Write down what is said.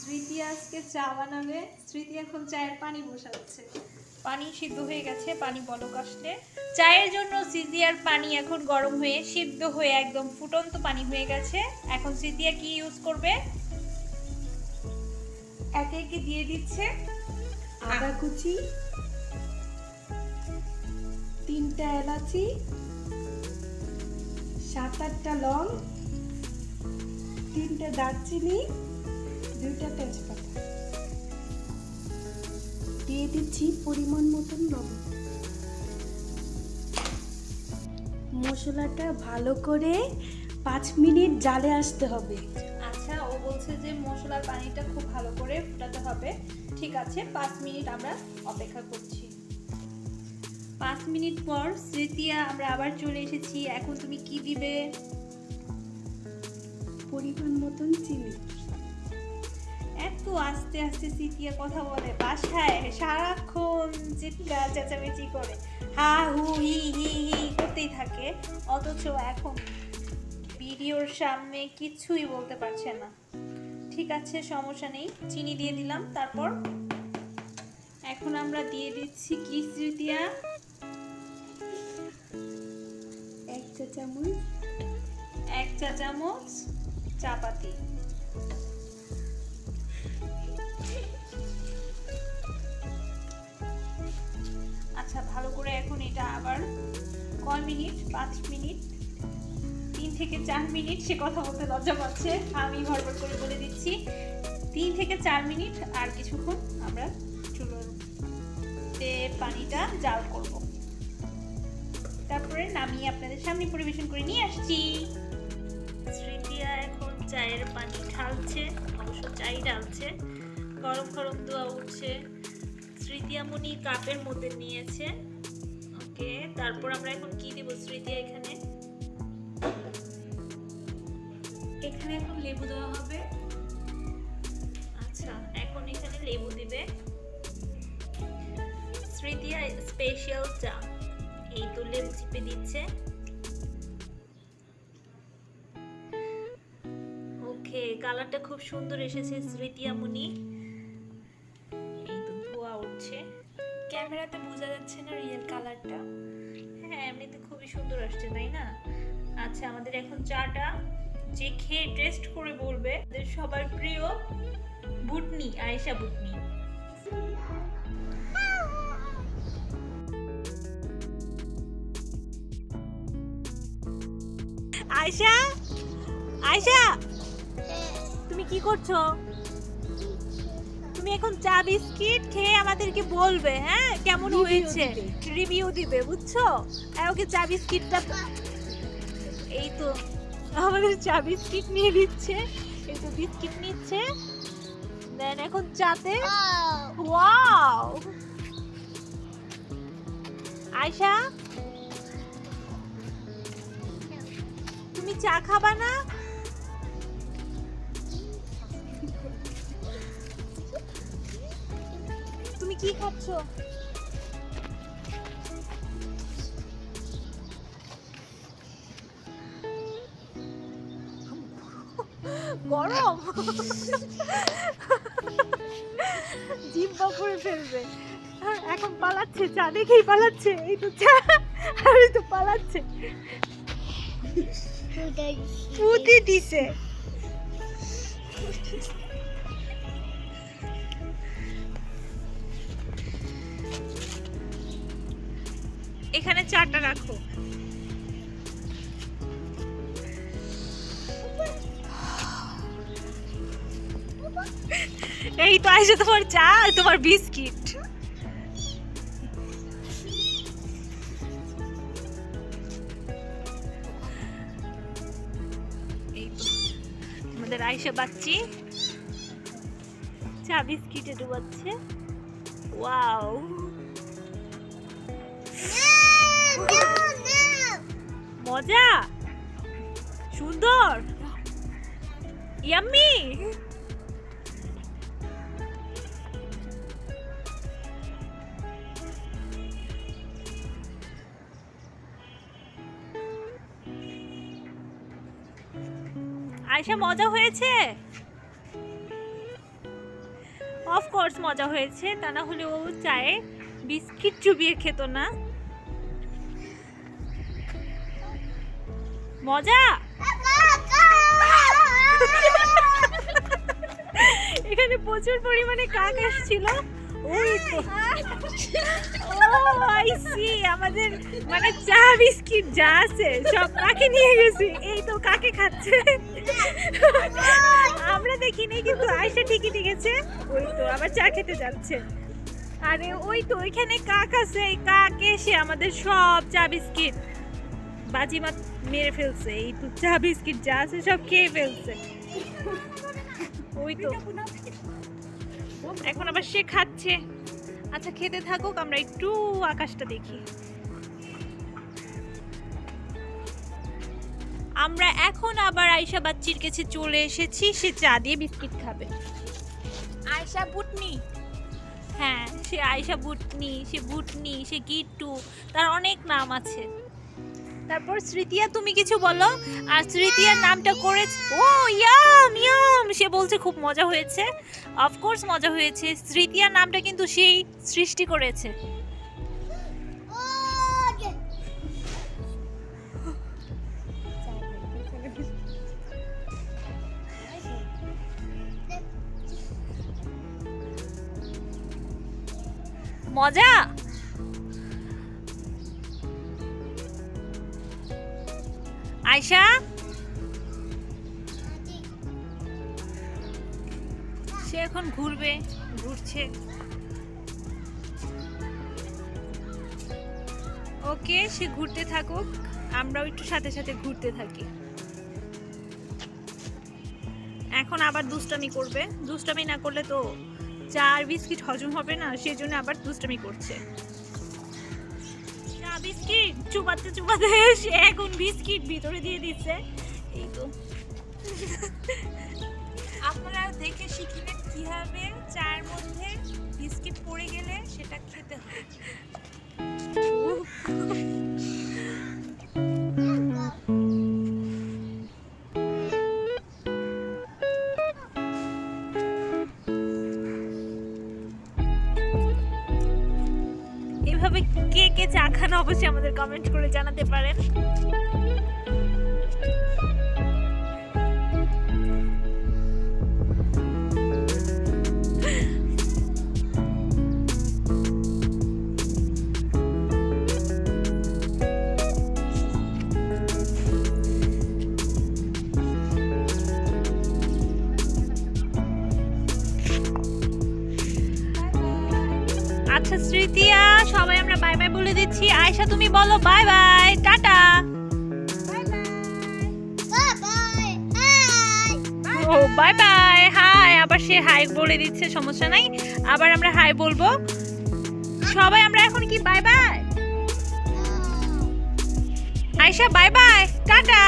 স্মৃতি আজকে চা বানাবে। স্মৃতি এখন চায়ের পানি বসাচ্ছে। পানি সিদ্ধ হয়ে গেছে, পানি বলক আসলে চায়ের জন্য সিজিয়ার পানি এখন গরম হয়ে সিদ্ধ হয়ে একদম ফুটন্ত পানি হয়ে গেছে। এখন সিজিয়া কি ইউজ করবে? একে একে দিয়ে দিচ্ছে আদা কুচি, 3টা এলাচি, 7-8টা লং, 3টে দারচিনি, 2টা তেজপাতা। দিয়ে দিচ্ছি পরিমাণ মতন লবণ। মশলাটা ভালো করে 5 মিনিট জালে আসতে হবে। আচ্ছা, ও বলছে যে মশলার পানিটা খুব ভালো করে ফুটাতে হবে। ঠিক আছে, 5 মিনিট আমরা অপেক্ষা করছি। 5 মিনিট পর স্মৃতিয়া আমরা আবার চলে এসেছি। এখন তুমি কি দিবে? পরিমাণ মতন চিনি। এত আস্তে আস্তে স্মৃতিয়া কথা বলে, বাসায় সারাক্ষণ চিৎকার চেঁচামেচি করে, হা হু হি হি হি করতেই থাকে, অথচ এখন ভিডিওর সামনে কিছুই বলতে পারছে না। ঠিক আছে, সমস্যা নেই, চিনি দিয়ে দিলাম। তারপর এখন আমরা দিয়ে দিচ্ছি কি স্মৃতিয়া? 1 চা চামচ 1 চা চামচ চাপাতি। আচ্ছা, ভালো করে এখন এটা আবার কয় মিনিট? 5 মিনিট, 3 থেকে 4 মিনিট। সে কথা বলতে লজ্জা পাচ্ছে, আমি ভরভর করে বলে দিচ্ছি 3 থেকে 4 মিনিট। আর কিছুক্ষণ আমরা চুলোতে পানিটা জাল করব, তারপরে নামিয়ে আপনাদের সামনে পরিবেশন করে নিয়ে আসছি। স্মৃতিয়া এখন চায়ের পানি ঢালছে, অবশ্য চাই ঢালছে, গরম গরম ধোয়া উঠছে। স্মৃতিয়ামণি কাপের মধ্যে নিয়েছে। ওকে, তারপর আমরা এখন কি দিব স্মৃতিয়া? এখানে এখন লেবু দেওয়া হবে। আচ্ছা, এখন এখানে লেবু দিবে স্মৃতিয়া। স্পেশাল চা, এই তো লেবু চিপে দিচ্ছে। ওকে, কালারটা খুব সুন্দর এসেছে স্মৃতিয়ামণি। এই তো ধোয়া উঠছে, ক্যামেরাতে বোঝা যাচ্ছে না রিয়েল কালারটা। হ্যাঁ, এমনিতে খুবই সুন্দর আসছে, তাই না? আচ্ছা, আমাদের এখন চাটা যে খেয়ে টেস্ট করে বলবে, আমাদের সবার প্রিয় বুটনি, আয়েশা বুটনি। আয়েশা, আয়েশা, তুমি কি করছো? তুমি এখন চা বিস্কিট খেয়ে আমাদেরকে বলবে, হ্যাঁ, কেমন হয়েছে, রিভিউ দিবে, বুঝছো? আর ওকে চা বিস্কিটটা, এই তো আমাদের চা বিস্কিট নিয়ে দিচ্ছে। এই তো বিস্কিট নিচ্ছে, দেন এখন চাতে। ওয়াও, আয়শা, তুমি চা খাবা না? তুমি কি খাচ্ছ? গরম, জিহ্বা পুড়ে ফেলবে। এখন পালাচ্ছে, চা দেখেই পালাচ্ছে। এই তো চা, আর এই তো পালাচ্ছে, পুঁতে দিছে। এখানে চাটা রাখো। এই তো আইসে তোমার চা, তোমার বিস্কিট। এই তো আমাদের আইসা বাচ্চি চা বিস্কিটে ডুবাচ্ছে। ওয়াও, মজা, সুন্দর, ইয়াম্মি। আয়শা, মজা হয়েছে? অফকোর্স মজা হয়েছে, তা না হলে ও চায়ে বিস্কিট চুবিয়ে খেত না। মজা। এখানে প্রচুর পরিমাণে কাক আসছিল। ওই তো ও আই সি, আমাদের মানে চা বিস্কিট যা আছে সব কাকে নিয়ে গেছে। এই তো কাকে খাচ্ছে, আমরা দেখিনি কিন্তু আয়শা ঠিকই দেখেছে। ওই তো আবার চা খেতে যাচ্ছে। আরে ওই তো ওইখানে কাক আছে, এই কাক এসে আমাদের সব চা বিস্কিট বাজিমাত মেরে ফেলছে। এই তো চা বিস্কিট যা আছে সব খেয়ে ফেলছে। ওই তো এখন আবার সে খাচ্ছে। আচ্ছা খেতে থাকুক, আমরা একটু আকাশটা দেখি। আমরা এখন আবার আয়শা বাচ্চির কাছে চলে এসেছি, সে চা দিয়ে বিস্কিট খাবে। আয়শা বুটনি, হ্যাঁ সে আয়শা বুটনি, সে বুটনি, সে গিট্টু, তার অনেক নাম আছে। তারপর স্মৃতিয়া তুমি কিছু বলো। আর স্মৃতিয়ার নামটা করেছে ও ইয়াম ইয়াম, সে বলছে খুব মজা হয়েছে। অফকোর্স মজা হয়েছে, স্মৃতিয়ার নামটা কিন্তু সেই সৃষ্টি করেছে। মজা। আয়শা সে এখন ঘুরবে, ঘুরছে। ওকে সে ঘুরতে থাকুক, আমরাও একটু সাথে সাথে ঘুরতে থাকি। এখন আবার দুষ্টামি করবে, দুষ্টামি না করলে তো চা আর বিস্কিট হজম হবে না, সেজন্য আবার দুষ্টামি করছে। চা বিস্কিট চুবাতে চুবাতে সে এখন বিস্কিট ভিতরে দিয়ে দিচ্ছে। এই তো আপনারা দেখে শিখিলেন কিভাবে চায়ের মধ্যে বিস্কিট পড়ে গেলে সেটা খেতে হয়। এভাবে কে কে চা খান অবশ্যই আমাদের কমেন্ট করে জানাতে পারেন। আচ্ছা স্মৃতিয়া, সবাই আমরা বাই বাই বলে দিচ্ছি। আয়শা তুমি বলো বাই বাই, টাটা। ও বাই বাই, হাই। আবার সে হাই বলে দিচ্ছে, সমস্যা নাই, আবার আমরা হাই বলবো। সবাই আমরা এখন কি bye bye? Ayesha bye bye, tata.